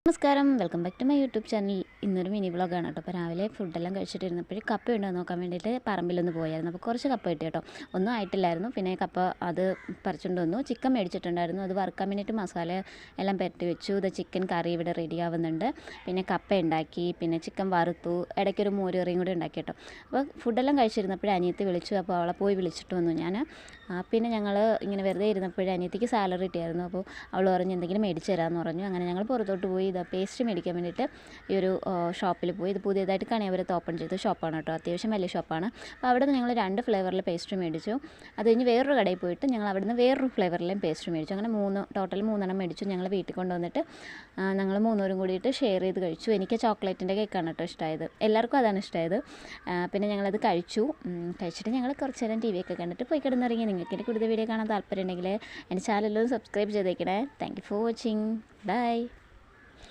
നമസ്കാരം, welcome back to my YouTube channel. ഇന്നൊരു mini വ്ളോഗാണ് കേട്ടോ. അപ്പോൾ രാവിലെ ഫുഡെല്ലാം കഴിച്ചിട്ടിരുന്നപ്പോൾ കപ്പ ഉണ്ടോ നോക്കാൻ വേണ്ടിയിട്ട് പറമ്പിലൊന്ന് പോയായിരുന്നു. അപ്പോൾ കുറച്ച് കപ്പ കിട്ടി കേട്ടോ. ഒന്നും ആയിട്ടില്ലായിരുന്നു. പിന്നെ കപ്പ അത് പറിച്ചുകൊണ്ട് വന്നു. ചിക്കൻ മേടിച്ചിട്ടുണ്ടായിരുന്നു. അത് വറുക്കാൻ വേണ്ടിയിട്ട് മസാല എല്ലാം പുരട്ടി വെച്ചു. ഇത് ചിക്കൻ കറി ഇവിടെ റെഡി ആവുന്നുണ്ട്. പിന്നെ കപ്പ ഉണ്ടാക്കി, പിന്നെ ചിക്കൻ വറുത്തു, ഇടയ്ക്കൊരു മോര് കറിയും കൂടി ഉണ്ടാക്കി കേട്ടോ. അപ്പോൾ ഫുഡെല്ലാം കഴിച്ചിരുന്നപ്പോഴേ അനിയത്തി വിളിച്ചു. അപ്പോൾ അവളെ പോയി വിളിച്ചിട്ട് വന്നു ഞാൻ. പിന്നെ ഞങ്ങൾ ഇങ്ങനെ വെറുതെ ഇരുന്നപ്പോഴേ അനിയത്തിക്ക് സാലറി കിട്ടിയായിരുന്നു. അപ്പോൾ അവൾ പറഞ്ഞു എന്തെങ്കിലും മേടിച്ച് തരാമെന്ന് പറഞ്ഞു. അങ്ങനെ ഞങ്ങൾ പുറത്തോട്ട് പോയി പേസ്റ്റ് മേടിക്കാൻ വേണ്ടിയിട്ട് ഈ ഒരു ഷോപ്പിൽ പോയി. ഇത് പുതിയതായിട്ട് കണിയാപുരത്ത് ഓപ്പൺ ചെയ്ത ഷോപ്പാണ് കേട്ടോ. അത്യാവശ്യം വലിയ ഷോപ്പാണ്. അപ്പോൾ അവിടെ നിന്ന് ഞങ്ങൾ 2 ഫ്ലേവറിൽ പേസ്റ്റ് മേടിച്ചു. അത് കഴിഞ്ഞ് വേറൊരു കടയിൽ പോയിട്ട് ഞങ്ങൾ അവിടെ നിന്ന് വേറൊരു ഫ്ലേവറിലെയും പേസ്റ്റ് മേടിച്ചു. അങ്ങനെ ടോട്ടൽ 3 മേടിച്ചു. ഞങ്ങൾ വീട്ടിൽ കൊണ്ടുവന്നിട്ട് ഞങ്ങൾ 3 കൂടിയിട്ട് ഷെയർ ചെയ്ത് കഴിച്ചു. എനിക്ക് ചോക്ലേറ്റിൻ്റെ കേക്കാണ് കേട്ടോ ഇഷ്ടമായത്. എല്ലാവർക്കും അതാണ് ഇഷ്ടമായത്. പിന്നെ ഞങ്ങളത് കഴിച്ചിട്ട് ഞങ്ങൾ കുറച്ച് നേരം TV ഒക്കെ കണ്ടിട്ട് പോയി കിടന്നിറങ്ങി. നിങ്ങൾക്ക് എൻ്റെ കൂടുതൽ വീഡിയോ കാണാൻ താല്പര്യം ഉണ്ടെങ്കിൽ എൻ്റെ ചാനലൊന്ന് സബ്സ്ക്രൈബ് ചെയ്തേക്കണേ. Thank you for watching. By.